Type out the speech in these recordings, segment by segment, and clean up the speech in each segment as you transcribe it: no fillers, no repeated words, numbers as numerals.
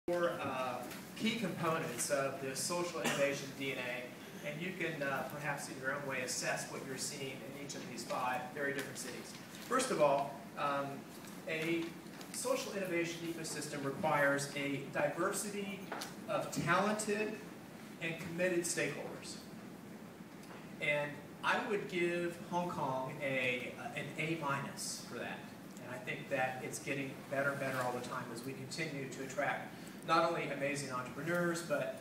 four key components of the social innovation DNA, and you can perhaps in your own way assess what you're seeing in each of these five very different cities. First of all, a social innovation ecosystem requires a diversity of talented and committed stakeholders. And I would give Hong Kong an A- for that. And I think that it's getting better and better all the time as we continue to attract not only amazing entrepreneurs, but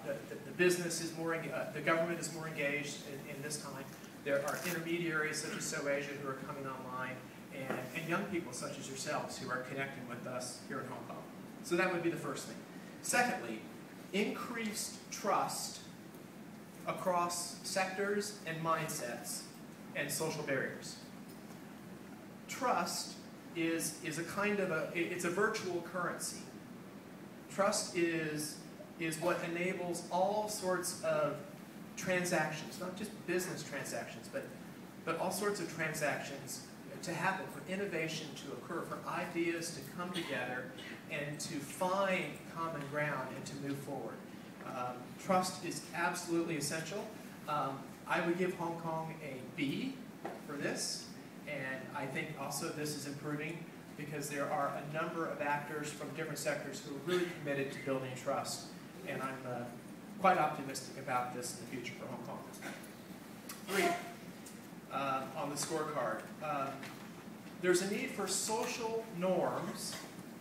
the business is more, the government is more engaged in this time. There are intermediaries such as SoAsia who are coming online, and young people such as yourselves who are connecting with us here in Hong Kong. So that would be the first thing. Secondly, increased trust across sectors and mindsets and social barriers. Trust is a kind of it's a virtual currency. Trust is what enables all sorts of transactions, not just business transactions, but all sorts of transactions to happen, for innovation to occur, for ideas to come together and to find common ground and to move forward. Trust is absolutely essential. I would give Hong Kong a B for this, and I think also this is improving because there are a number of actors from different sectors who are really committed to building trust, and I'm quite optimistic about this in the future for Hong Kong. 3, on the scorecard. There's a need for social norms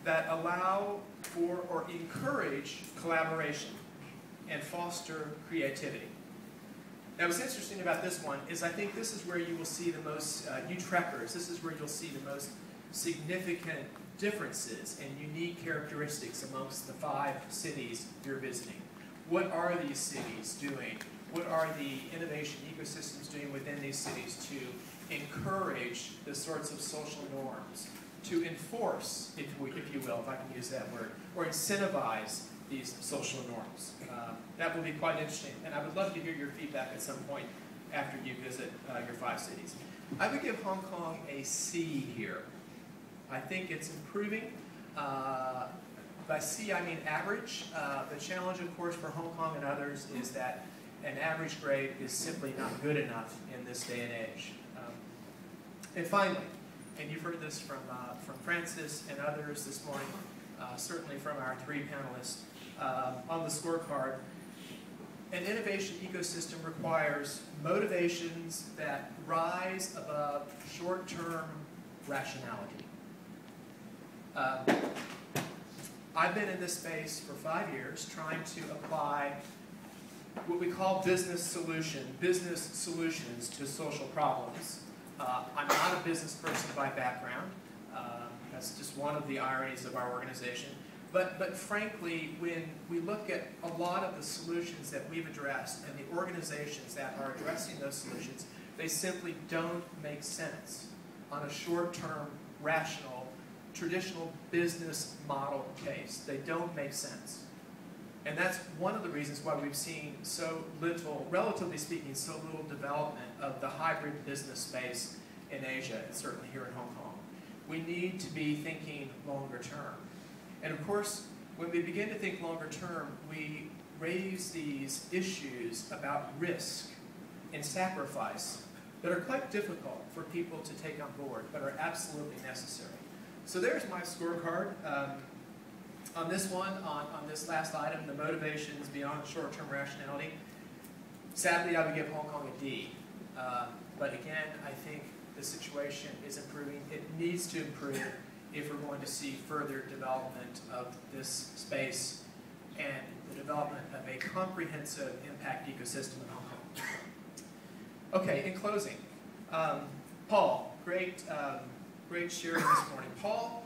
that allow for or encourage collaboration and foster creativity. Now, what's interesting about this one is I think this is where you will see the most, you trekkers, this is where you'll see the most significant differences and unique characteristics amongst the 5 cities you're visiting. What are these cities doing? What are the innovation ecosystems doing within these cities to encourage the sorts of social norms, to enforce, if you will, if I can use that word, or incentivize these social norms? That will be quite interesting, and I would love to hear your feedback at some point after you visit your 5 cities. I would give Hong Kong a C here. I think it's improving. By C, I mean average. The challenge, of course, for Hong Kong and others is that an average grade is simply not good enough in this day and age. And finally, and you've heard this from Francis and others this morning, certainly from our 3 panelists, on the scorecard, an innovation ecosystem requires motivations that rise above short-term rationality. I've been in this space for 5 years trying to apply what we call business solutions to social problems. I'm not a business person by background. That's just one of the ironies of our organization. But frankly, when we look at a lot of the solutions that we've addressed and the organizations that are addressing those solutions, they simply don't make sense on a short-term, rational, traditional business model case. They don't make sense. And that's one of the reasons why we've seen so little, relatively speaking, so little development of the hybrid business space in Asia, and certainly here in Hong Kong. We need to be thinking longer term. And of course, when we begin to think longer term, we raise these issues about risk and sacrifice that are quite difficult for people to take on board, but are absolutely necessary. So there's my scorecard. On this one, on this last item, the motivations beyond short-term rationality, sadly I would give Hong Kong a D. But again, I think the situation is improving. It needs to improve if we're going to see further development of this space and the development of a comprehensive impact ecosystem in Hong Kong. Okay, in closing, Paul, great sharing this morning. Paul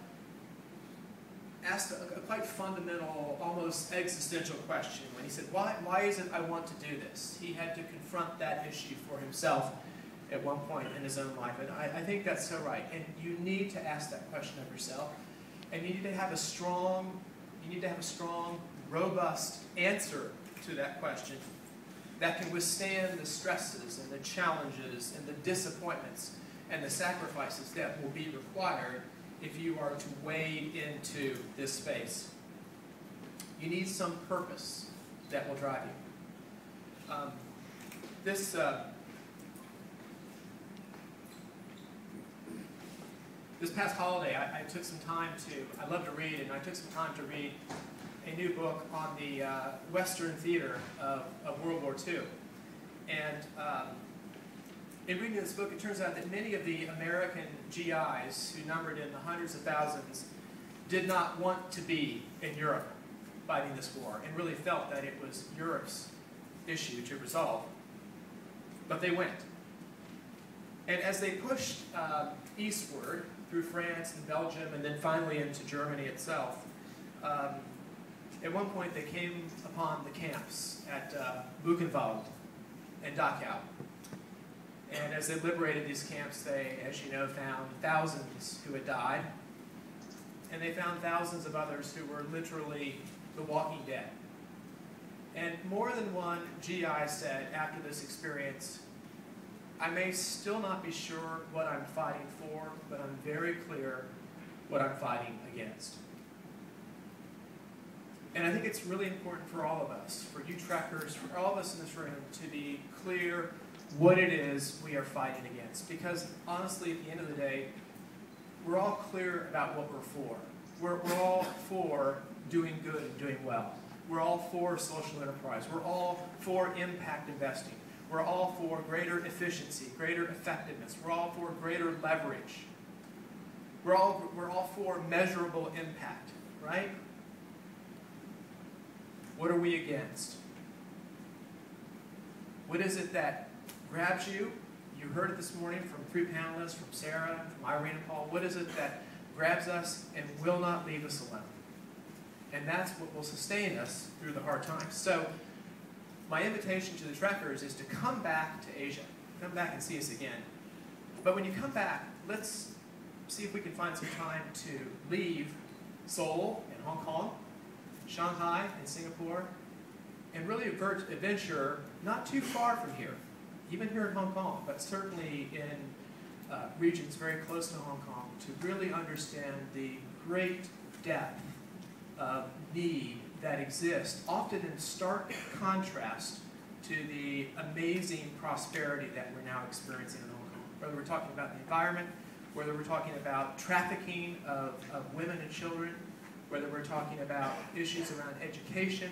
asked a quite fundamental, almost existential question when he said, why is it I want to do this? He had to confront that issue for himself at one point in his own life, and I think that's so right. And you need to ask that question of yourself, and you need to have a strong, robust answer to that question that can withstand the stresses and the challenges and the disappointments and the sacrifices that will be required if you are to wade into this space. You need some purpose that will drive you. This past holiday, I took some time I love to read, and I took some time to read a new book on the Western theater of World War II. And in reading this book, it turns out that many of the American GIs, who numbered in the hundreds of thousands, did not want to be in Europe fighting this war, and really felt that it was Europe's issue to resolve. But they went. And as they pushed eastward through France and Belgium, and then finally into Germany itself, at one point they came upon the camps at Buchenwald and Dachau. And as they liberated these camps, they, as you know, found thousands who had died, and they found thousands of others who were literally the walking dead. And more than one GI said after this experience, I may still not be sure what I'm fighting for, but I'm very clear what I'm fighting against. And I think it's really important for all of us, for you trekkers, for all of us in this room, to be clear what it is we are fighting against. Because honestly, at the end of the day, we're all clear about what we're for. We're all for doing good and doing well. We're all for social enterprise. We're all for impact investing. We're all for greater efficiency, greater effectiveness. We're all for greater leverage. We're all for measurable impact, right? What are we against? What is it that grabs you? You heard it this morning from three panelists, from Sarah, from Irene and Paul. What is it that grabs us and will not leave us alone? And that's what will sustain us through the hard times. So my invitation to the trekkers is to come back to Asia. Come back and see us again. But when you come back, let's see if we can find some time to leave Seoul and Hong Kong, Shanghai and Singapore, and really adventure not too far from here, even here in Hong Kong, but certainly in regions very close to Hong Kong, to really understand the great depth of need that exists, often in stark contrast to the amazing prosperity that we're now experiencing in Hong Kong. Whether we're talking about the environment, whether we're talking about trafficking of women and children, whether we're talking about issues around education,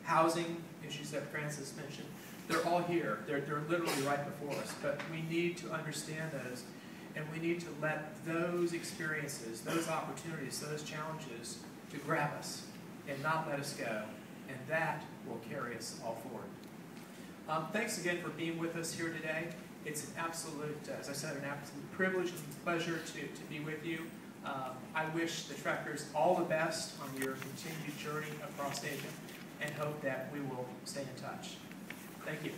housing, issues that Francis mentioned, they're all here. They're literally right before us. But we need to understand those, and we need to let those experiences, those opportunities, those challenges to grab us and not let us go. And that will carry us all forward. Thanks again for being with us here today. It's an absolute, as I said, an absolute privilege and pleasure to be with you. I wish the trekkers all the best on your continued journey across Asia, and hope that we will stay in touch. Thank you.